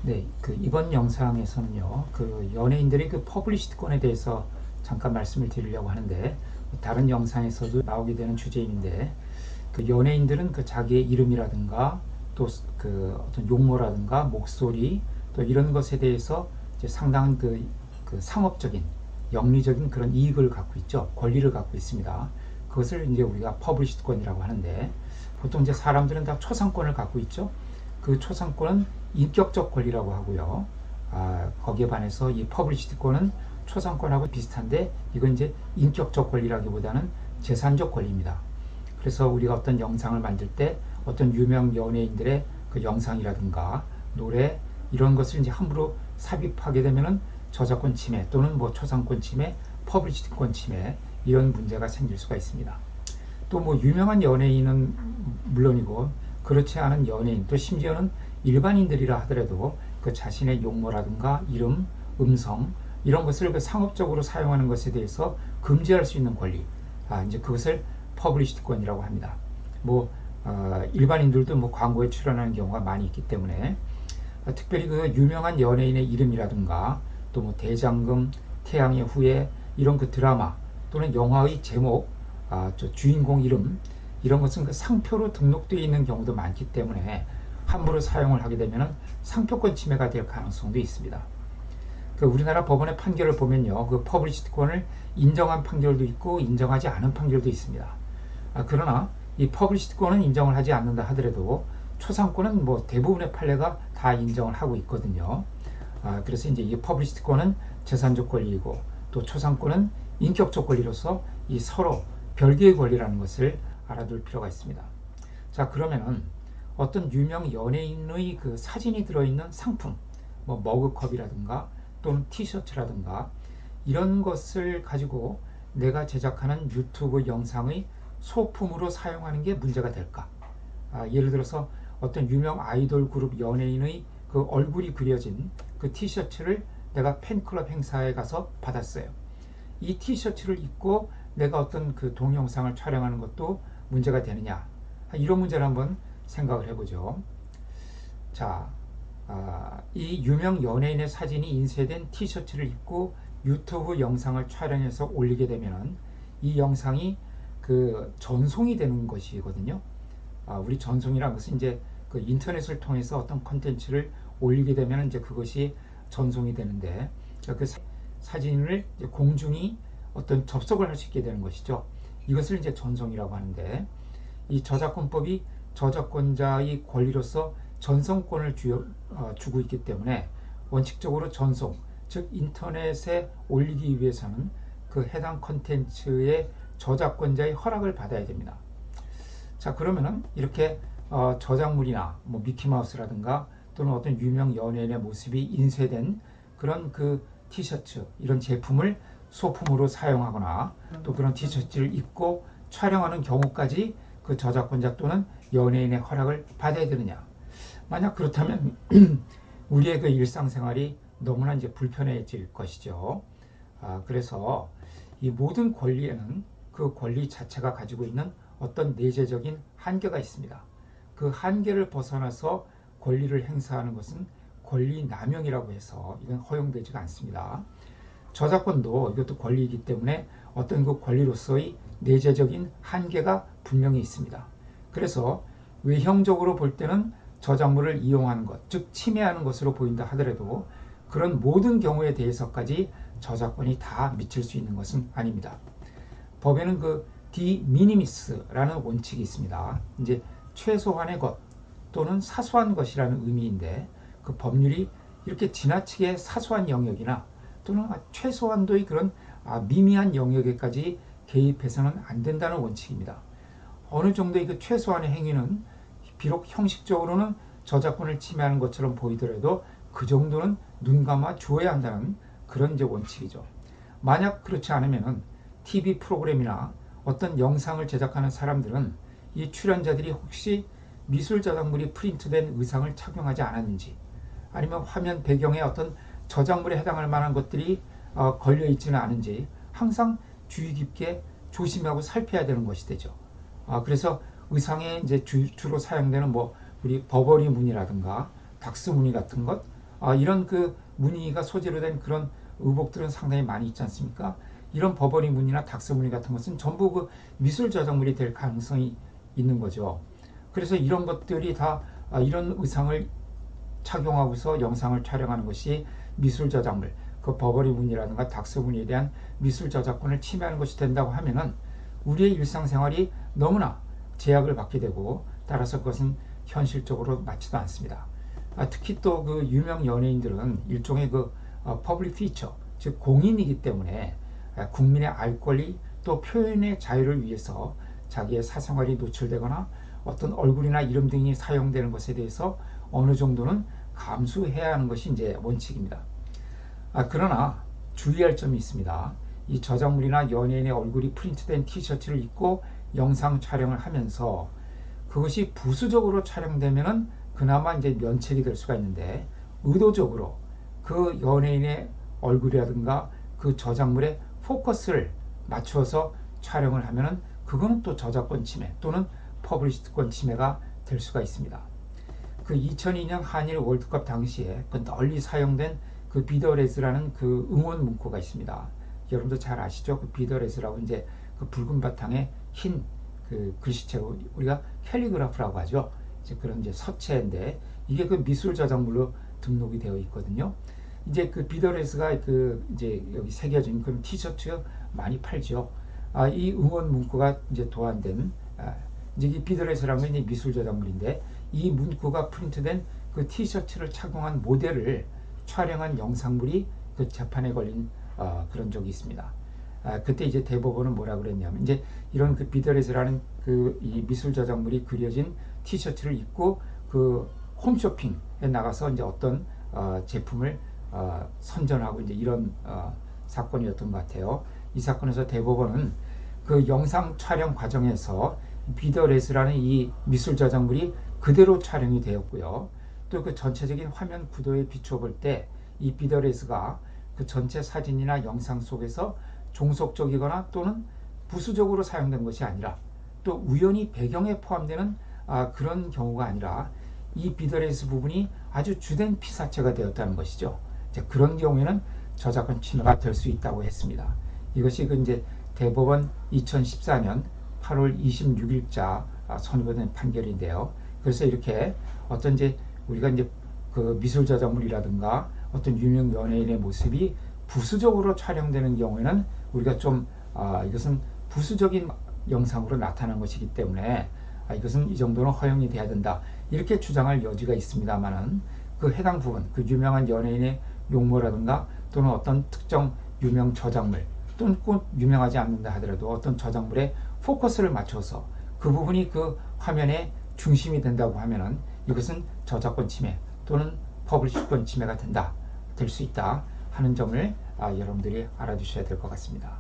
네, 이번 영상에서는요, 연예인들의 퍼블리시티권에 대해서 잠깐 말씀을 드리려고 하는데, 다른 영상에서도 나오게 되는 주제인데, 연예인들은 자기의 이름이라든가 또 어떤 용모라든가 목소리 또 이런 것에 대해서 이제 상당한 상업적인 영리적인 그런 이익을 갖고 있죠. 권리를 갖고 있습니다. 그것을 이제 우리가 퍼블리시티권이라고 하는데, 보통 이제 사람들은 다 초상권을 갖고 있죠. 그 초상권은 인격적 권리라고 하고요. 거기에 반해서 이 퍼블리시티권은 초상권하고 비슷한데, 이건 이제 인격적 권리라기보다는 재산적 권리입니다. 그래서 우리가 어떤 영상을 만들 때 어떤 유명 연예인들의 그 영상이라든가 노래 이런 것을 이제 함부로 삽입하게 되면은 저작권 침해 또는 뭐 초상권 침해, 퍼블리시티권 침해 이런 문제가 생길 수가 있습니다. 또 뭐 유명한 연예인은 물론이고 그렇지 않은 연예인 또 심지어는 일반인들이라 하더라도 그 자신의 용모라든가 이름, 음성 이런 것을 상업적으로 사용하는 것에 대해서 금지할 수 있는 권리, 이제 그것을 퍼블리시티권이라고 합니다. 일반인들도 뭐 광고에 출연하는 경우가 많이 있기 때문에 특별히 그 유명한 연예인의 이름이라든가 또 뭐 대장금, 태양의 후예 이런 그 드라마 또는 영화의 제목, 주인공 이름 이런 것은 그 상표로 등록되어 있는 경우도 많기 때문에 함부로 사용을 하게 되면 상표권 침해가 될 가능성도 있습니다. 우리나라 법원의 판결을 보면요, 그 퍼블리시티권을 인정한 판결도 있고 인정하지 않은 판결도 있습니다. 그러나 이 퍼블리시티권은 인정을 하지 않는다 하더라도 초상권은 뭐 대부분의 판례가 다 인정을 하고 있거든요. 그래서 이제 이 퍼블리시티권은 재산적 권리이고 또 초상권은 인격적 권리로서 이 서로 별개의 권리라는 것을 알아둘 필요가 있습니다. 자, 그러면은 어떤 유명 연예인의 그 사진이 들어있는 상품, 뭐 머그컵이라든가 또는 티셔츠라든가 이런 것을 가지고 내가 제작하는 유튜브 영상의 소품으로 사용하는 게 문제가 될까? 예를 들어서 어떤 유명 아이돌 그룹 연예인의 그 얼굴이 그려진 그 티셔츠를 내가 팬클럽 행사에 가서 받았어요. 이 티셔츠를 입고 내가 어떤 그 동영상을 촬영하는 것도 문제가 되느냐? 이런 문제를 한번 생각을 해보죠. 자, 이 유명 연예인의 사진이 인쇄된 티셔츠를 입고 유튜브 영상을 촬영해서 올리게 되면 이 영상이 그 전송이 되는 것이거든요. 우리 전송이라는 것은 이제 그 인터넷을 통해서 어떤 콘텐츠를 올리게 되면 이제 그것이 전송이 되는데 그 사진을 이제 공중이 어떤 접속을 할 수 있게 되는 것이죠. 이것을 이제 전송이라고 하는데 이 저작권법이 저작권자의 권리로서 전송권을 주고 있기 때문에 원칙적으로 전송, 즉 인터넷에 올리기 위해서는 그 해당 콘텐츠의 저작권자의 허락을 받아야 됩니다. 자, 그러면은 이렇게 저작물이나 뭐 미키마우스라든가 또는 어떤 유명 연예인의 모습이 인쇄된 그런 그 티셔츠 이런 제품을 소품으로 사용하거나 또 그런 티셔츠를 입고 촬영하는 경우까지 그 저작권자 또는 연예인의 허락을 받아야 되느냐? 만약 그렇다면 우리의 그 일상생활이 너무나 이제 불편해질 것이죠. 그래서 이 모든 권리에는 그 권리 자체가 가지고 있는 어떤 내재적인 한계가 있습니다. 그 한계를 벗어나서 권리를 행사하는 것은 권리 남용이라고 해서 이건 허용되지가 않습니다. 저작권도 이것도 권리이기 때문에 어떤 그 권리로서의 내재적인 한계가 분명히 있습니다. 그래서 외형적으로 볼 때는 저작물을 이용하는 것, 즉 침해하는 것으로 보인다 하더라도 그런 모든 경우에 대해서까지 저작권이 다 미칠 수 있는 것은 아닙니다. 법에는 그 디 미니미스라는 원칙이 있습니다. 이제 최소한의 것 또는 사소한 것이라는 의미인데 그 법률이 이렇게 지나치게 사소한 영역이나 또는 최소한도의 그런 미미한 영역에까지 개입해서는 안 된다는 원칙입니다. 어느 정도의 그 최소한의 행위는 비록 형식적으로는 저작권을 침해하는 것처럼 보이더라도 그 정도는 눈 감아 주어야 한다는 그런 이제 원칙이죠. 만약 그렇지 않으면 TV 프로그램이나 어떤 영상을 제작하는 사람들은 이 출연자들이 혹시 미술 저작물이 프린트된 의상을 착용하지 않았는지 아니면 화면 배경에 어떤 저작물에 해당할 만한 것들이 걸려 있지는 않은지 항상 주의 깊게 조심하고 살펴야 되는 것이 되죠. 그래서 의상에 이제 주로 사용되는 뭐 우리 버버리 무늬라든가 닥스 무늬 같은 것, 이런 그 무늬가 소재로 된 그런 의복들은 상당히 많이 있지 않습니까? 이런 버버리 무늬나 닥스 무늬 같은 것은 전부 그 미술 저작물이 될 가능성이 있는 거죠. 그래서 이런 것들이 다 이런 의상을 착용하고서 영상을 촬영하는 것이 미술 저작물, 그 버버리 무늬라든가 닥스 무늬에 대한 미술 저작권을 침해하는 것이 된다고 하면은 우리의 일상생활이 너무나 제약을 받게 되고, 따라서 그것은 현실적으로 맞지도 않습니다. 특히 또 그 유명 연예인들은 일종의 그 퍼블릭 피처, 즉 공인이기 때문에 국민의 알 권리 또 표현의 자유를 위해서 자기의 사생활이 노출되거나 어떤 얼굴이나 이름 등이 사용되는 것에 대해서 어느 정도는 감수해야 하는 것이 이제 원칙입니다. 그러나 주의할 점이 있습니다. 이 저작물이나 연예인의 얼굴이 프린트된 티셔츠를 입고 영상 촬영을 하면서 그것이 부수적으로 촬영되면은 그나마 이제 면책이 될 수가 있는데, 의도적으로 그 연예인의 얼굴이라든가 그 저작물에 포커스를 맞춰서 촬영을 하면은 그거는 또 저작권 침해 또는 퍼블리시티권 침해가 될 수가 있습니다. 그 2002년 한일 월드컵 당시에 그 널리 사용된 그 비더레스라는 그 응원 문구가 있습니다. 여러분도 잘 아시죠? 그 비더레스라고 이제 그 붉은 바탕에 흰 그 글씨체로 우리가 캘리그라프라고 하죠. 이제 그런 이제 서체인데 이게 그 미술 저작물로 등록이 되어 있거든요. 이제 그 비더레스가 그 이제 여기 새겨진 그런 티셔츠 많이 팔죠. 이 응원 문구가 이제 도안된 이제 이 비더레스라는 건 이제 미술 저작물인데, 이 문구가 프린트된 그 티셔츠를 착용한 모델을 촬영한 영상물이 그 재판에 걸린 그런 적이 있습니다. 그때 이제 대법원은 뭐라 그랬냐면, 이제 이런 그 비더레스라는 그 이 미술 저작물이 그려진 티셔츠를 입고 그 홈쇼핑에 나가서 이제 어떤 제품을 선전하고 이제 이런 사건이었던 것 같아요. 이 사건에서 대법원은 그 영상 촬영 과정에서 비더레스라는 이 미술 저작물이 그대로 촬영이 되었고요. 또 그 전체적인 화면 구도에 비추어 볼 때 이 비더레스가 그 전체 사진이나 영상 속에서 종속적이거나 또는 부수적으로 사용된 것이 아니라, 또 우연히 배경에 포함되는 그런 경우가 아니라 이 비더레스 부분이 아주 주된 피사체가 되었다는 것이죠. 그런 경우에는 저작권 침해가 될 수 있다고 했습니다. 이것이 그 이제 대법원 2014년 8월 26일자 선고된 판결인데요. 그래서 이렇게 어떤 이제 우리가 이제 그 미술 저작물이라든가 어떤 유명 연예인의 모습이 부수적으로 촬영되는 경우에는 우리가 좀 이것은 부수적인 영상으로 나타난 것이기 때문에 이것은 이 정도는 허용이 돼야 된다, 이렇게 주장할 여지가 있습니다만은, 그 해당 부분, 그 유명한 연예인의 용모라든가 또는 어떤 특정 유명 저작물 또는 꼭 유명하지 않는다 하더라도 어떤 저작물에 포커스를 맞춰서 그 부분이 그 화면의 중심이 된다고 하면은 이것은 저작권 침해 또는 퍼블리시권 침해가 될 수 있다 하는 점을 여러분들이 알아주셔야 될 것 같습니다.